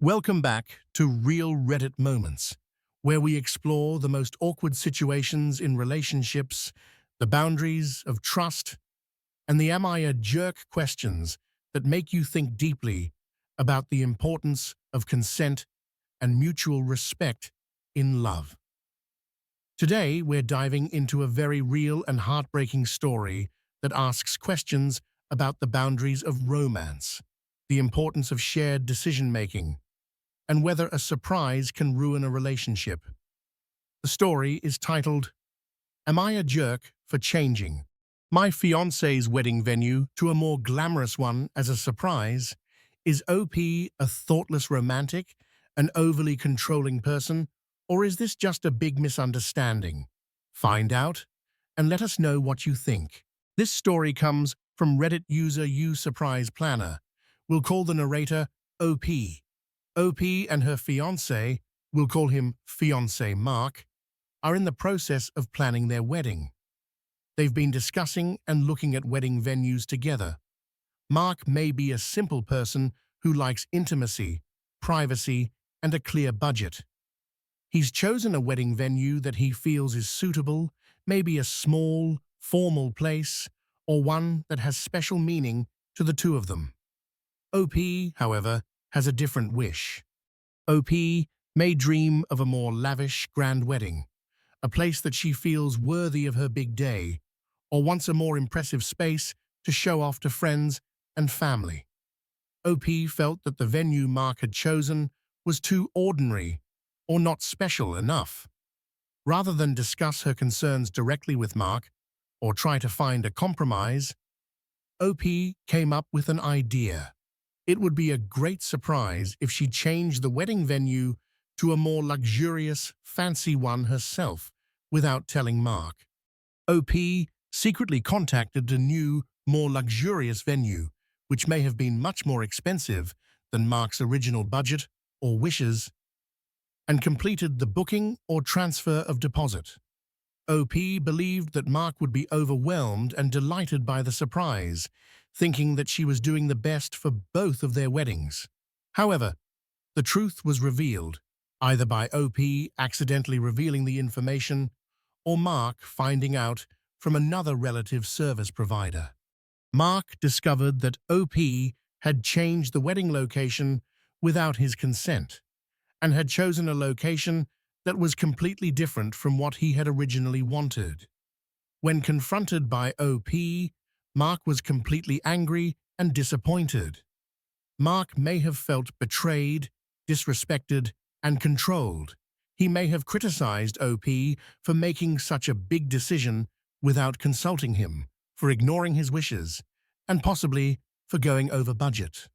Welcome back to Real Reddit Moments, where we explore the most awkward situations in relationships, the boundaries of trust, and the am I a jerk questions that make you think deeply about the importance of consent and mutual respect in love. Today, we're diving into a very real and heartbreaking story that asks questions about the boundaries of romance, the importance of shared decision-making, and whether a surprise can ruin a relationship. The story is titled, Am I a Jerk for Changing My Fiancé's Wedding Venue to a More Glamorous One as a Surprise? Is OP a thoughtless romantic, an overly controlling person, or is this just a big misunderstanding? Find out, and let us know what you think. This story comes from Reddit user SurprisePlanner. We'll call the narrator OP. OP and her fiancé, we'll call him Fiancé Mark, are in the process of planning their wedding. They've been discussing and looking at wedding venues together. Mark may be a simple person who likes intimacy, privacy, and a clear budget. He's chosen a wedding venue that he feels is suitable, maybe a small, formal place, or one that has special meaning to the two of them. OP, however, has a different wish. OP may dream of a more lavish, grand wedding, a place that she feels worthy of her big day, or wants a more impressive space to show off to friends and family. OP felt that the venue Mark had chosen was too ordinary or not special enough. Rather than discuss her concerns directly with Mark or try to find a compromise, OP came up with an idea. It would be a great surprise if she changed the wedding venue to a more luxurious, fancy one herself without telling Mark. OP secretly contacted a new, more luxurious venue, which may have been much more expensive than Mark's original budget or wishes, and completed the booking or transfer of deposit. OP believed that Mark would be overwhelmed and delighted by the surprise, thinking that she was doing the best for both of their weddings. However, the truth was revealed, either by OP accidentally revealing the information or Mark finding out from another relative service provider. Mark discovered that OP had changed the wedding location without his consent and had chosen a location that was completely different from what he had originally wanted. When confronted by OP, Mark was completely angry and disappointed. Mark may have felt betrayed, disrespected, and controlled. He may have criticized OP for making such a big decision without consulting him, for ignoring his wishes, and possibly for going over budget.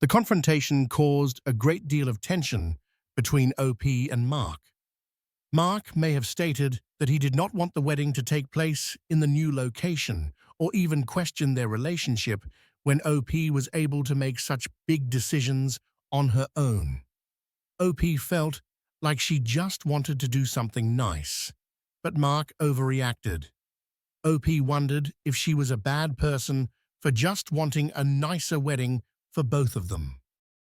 The confrontation caused a great deal of tension between OP and Mark. Mark may have stated that he did not want the wedding to take place in the new location or even question their relationship when OP was able to make such big decisions on her own. OP felt like she just wanted to do something nice, but Mark overreacted. OP wondered if she was a bad person for just wanting a nicer wedding for both of them.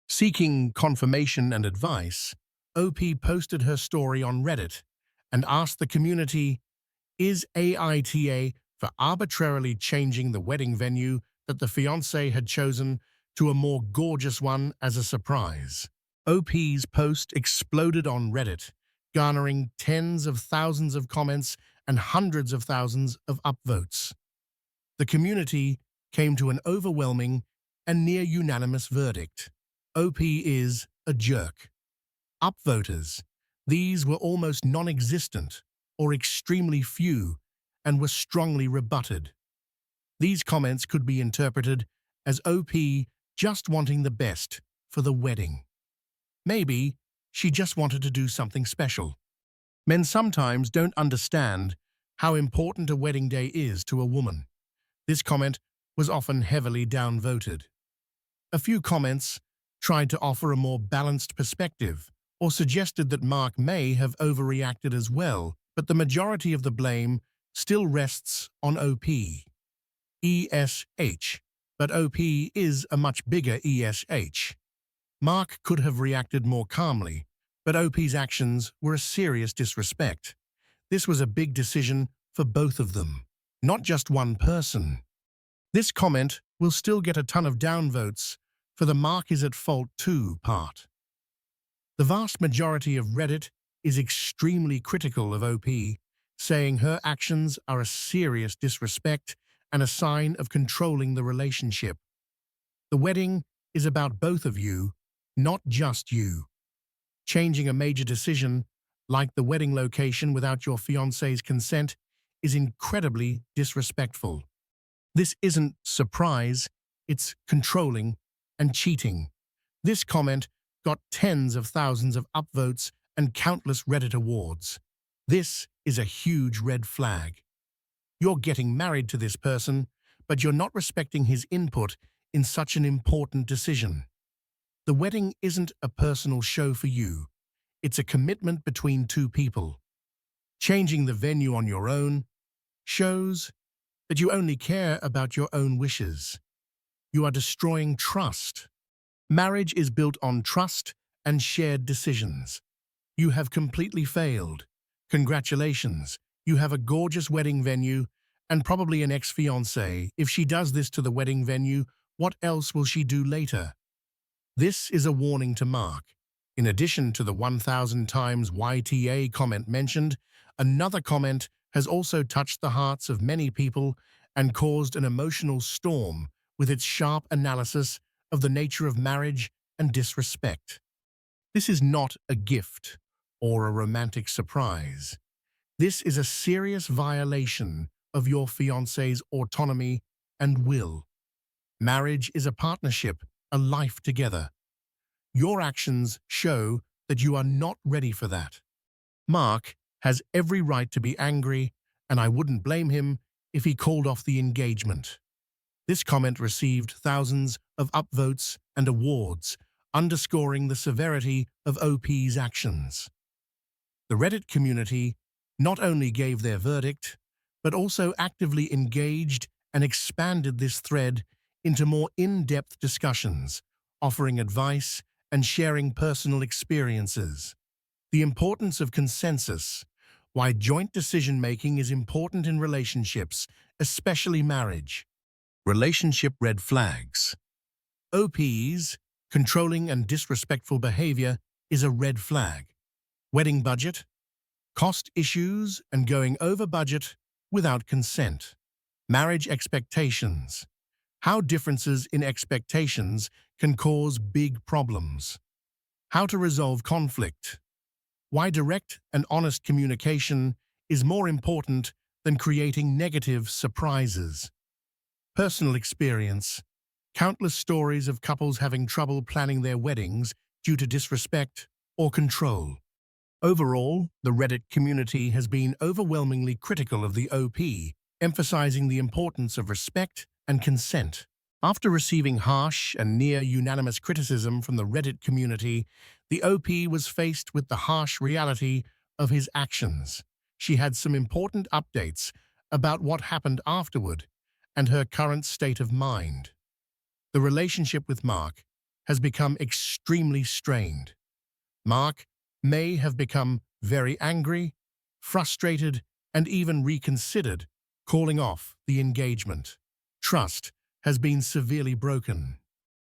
Seeking confirmation and advice, OP posted her story on Reddit and asked the community, is AITA for arbitrarily changing the wedding venue that the fiancé had chosen to a more gorgeous one as a surprise? OP's post exploded on Reddit, garnering tens of thousands of comments and hundreds of thousands of upvotes. The community came to an overwhelming and near-unanimous verdict. OP is a jerk. Upvoters, these were almost non-existent or extremely few and were strongly rebutted. These comments could be interpreted as OP just wanting the best for the wedding. Maybe she just wanted to do something special. Men sometimes don't understand how important a wedding day is to a woman. This comment was often heavily downvoted. A few comments tried to offer a more balanced perspective or suggested that Mark may have overreacted as well, but the majority of the blame still rests on OP. ESH, but OP is a much bigger ESH. Mark could have reacted more calmly, but OP's actions were a serious disrespect. This was a big decision for both of them, not just one person. This comment will still get a ton of downvotes for the Mark is at fault too part. The vast majority of Reddit is extremely critical of OP, saying her actions are a serious disrespect and a sign of controlling the relationship. The wedding is about both of you, not just you. Changing a major decision, like the wedding location without your fiancé's consent, is incredibly disrespectful. This isn't surprise, it's controlling and cheating. This comment got tens of thousands of upvotes and countless Reddit awards. This is a huge red flag. You're getting married to this person, but you're not respecting his input in such an important decision. The wedding isn't a personal show for you. It's a commitment between two people. Changing the venue on your own shows that you only care about your own wishes. You are destroying trust. Marriage is built on trust and shared decisions. You have completely failed. Congratulations, you have a gorgeous wedding venue and probably an ex-fiancé. If she does this to the wedding venue, what else will she do later? This is a warning to Mark. In addition to the 1,000 times YTA comment mentioned, another comment has also touched the hearts of many people and caused an emotional storm with its sharp analysis of the nature of marriage and disrespect. This is not a gift or a romantic surprise. This is a serious violation of your fiancé's autonomy and will. Marriage is a partnership, a life together. Your actions show that you are not ready for that. Mark has every right to be angry, and I wouldn't blame him if he called off the engagement. This comment received thousands of upvotes and awards, underscoring the severity of OP's actions. The Reddit community not only gave their verdict, but also actively engaged and expanded this thread into more in-depth discussions, offering advice and sharing personal experiences. The importance of consensus, why joint decision-making is important in relationships, especially marriage. Relationship red flags. OP's controlling and disrespectful behavior is a red flag. Wedding budget, cost issues, and going over budget without consent. Marriage expectations. How differences in expectations can cause big problems. How to resolve conflict. Why direct and honest communication is more important than creating negative surprises. Personal experience. Countless stories of couples having trouble planning their weddings due to disrespect or control. Overall, the Reddit community has been overwhelmingly critical of the OP, emphasizing the importance of respect and consent. After receiving harsh and near-unanimous criticism from the Reddit community, the OP was faced with the harsh reality of his actions. She had some important updates about what happened afterward and her current state of mind. The relationship with Mark has become extremely strained. Mark may have become very angry, frustrated, and even reconsidered calling off the engagement. Trust has been severely broken.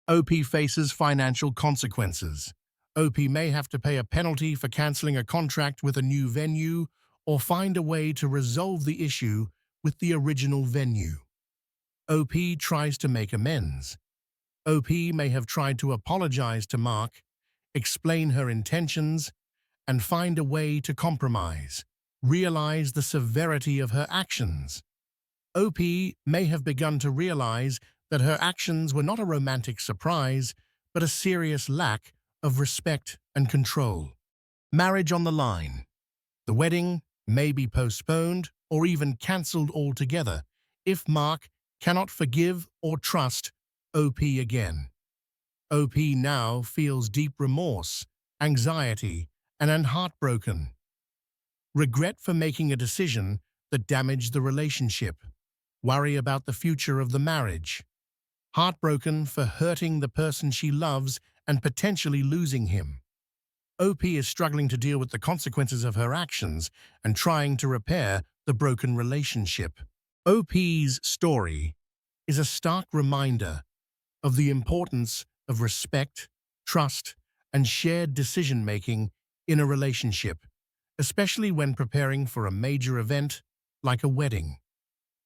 OP faces financial consequences. OP may have to pay a penalty for canceling a contract with a new venue or find a way to resolve the issue with the original venue. OP tries to make amends. OP may have tried to apologize to Mark, explain her intentions, and find a way to compromise, realize the severity of her actions. OP may have begun to realize that her actions were not a romantic surprise, but a serious lack of respect and control. Marriage on the line. The wedding may be postponed or even cancelled altogether if Mark cannot forgive or trust OP again. OP now feels deep remorse, anxiety, and heartbroken. Regret for making a decision that damaged the relationship. Worry about the future of the marriage. Heartbroken for hurting the person she loves and potentially losing him. OP is struggling to deal with the consequences of her actions and trying to repair the broken relationship. OP's story is a stark reminder of the importance of respect, trust, and shared decision-making in a relationship, especially when preparing for a major event like a wedding.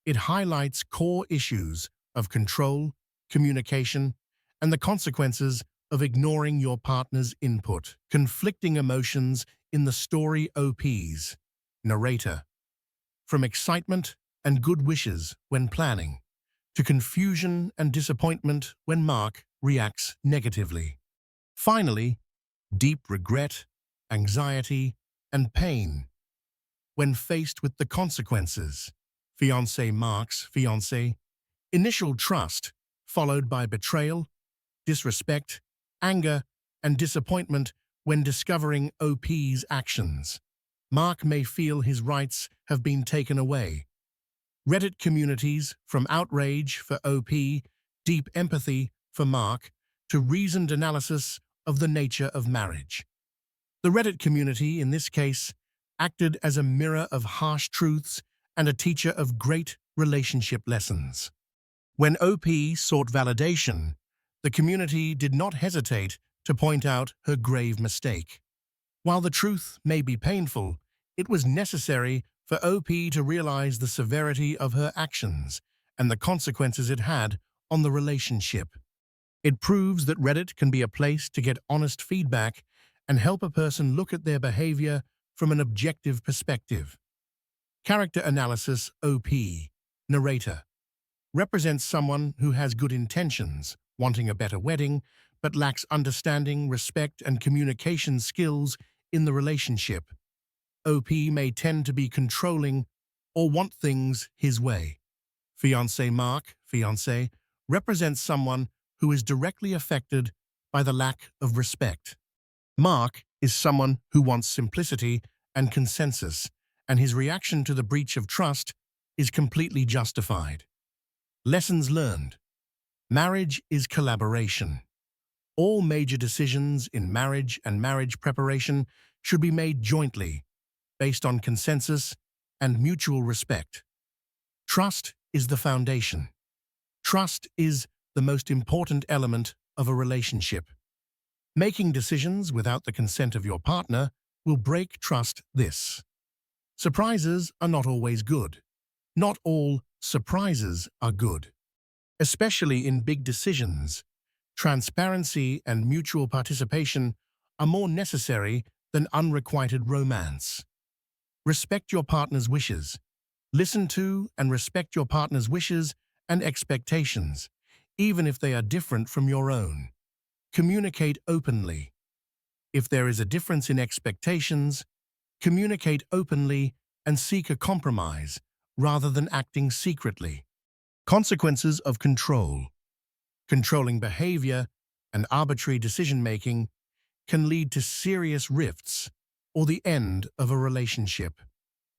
It highlights core issues of control, communication, and the consequences of ignoring your partner's input. Conflicting emotions in the story OP's narrator, from excitement and good wishes when planning, to confusion and disappointment when Mark reacts negatively. Finally, deep regret, anxiety, and pain when faced with the consequences. Fiancé Mark's fiancé, initial trust, followed by betrayal, disrespect, anger, and disappointment when discovering OP's actions. Mark may feel his rights have been taken away. Reddit communities, from outrage for OP, deep empathy for Mark, to reasoned analysis of the nature of marriage. The Reddit community, in this case, acted as a mirror of harsh truths and a teacher of great relationship lessons. When OP sought validation, the community did not hesitate to point out her grave mistake. While the truth may be painful, it was necessary for OP to realize the severity of her actions and the consequences it had on the relationship. It proves that Reddit can be a place to get honest feedback and help a person look at their behavior from an objective perspective. Character analysis OP, narrator, represents someone who has good intentions, wanting a better wedding, but lacks understanding, respect, and communication skills in the relationship. OP may tend to be controlling or want things his way. Fiancé Mark, fiancé, represents someone who is directly affected by the lack of respect. Mark is someone who wants simplicity and consensus, and his reaction to the breach of trust is completely justified. Lessons learned. Marriage is collaboration. All major decisions in marriage and marriage preparation should be made jointly, based on consensus and mutual respect. Trust is the foundation. Trust is the most important element of a relationship. Making decisions without the consent of your partner will break trust. Surprises are not always good. Not all surprises are good. Especially in big decisions, transparency and mutual participation are more necessary than unrequited romance. Respect your partner's wishes. Listen to and respect your partner's wishes and expectations, even if they are different from your own. Communicate openly. If there is a difference in expectations, communicate openly and seek a compromise rather than acting secretly. Consequences of control. Controlling behavior and arbitrary decision-making can lead to serious rifts or the end of a relationship.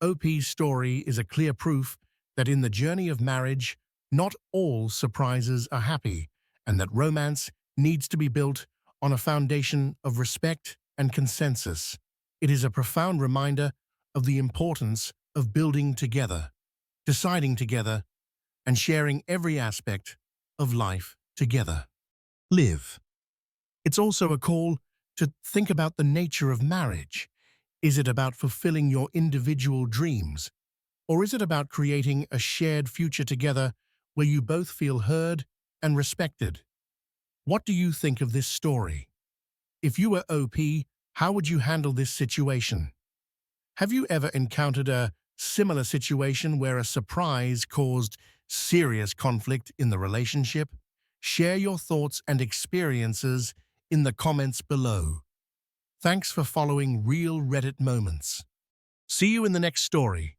OP's story is a clear proof that in the journey of marriage, not all surprises are happy, and that romance needs to be built on a foundation of respect and consensus. It is a profound reminder of the importance of building together, deciding together, and sharing every aspect of life together. Live. It's also a call to think about the nature of marriage. Is it about fulfilling your individual dreams, or is it about creating a shared future together where you both feel heard and respected? What do you think of this story? If you were OP, how would you handle this situation? Have you ever encountered a similar situation where a surprise caused serious conflict in the relationship? Share your thoughts and experiences in the comments below. Thanks for following Real Reddit Moments. See you in the next story.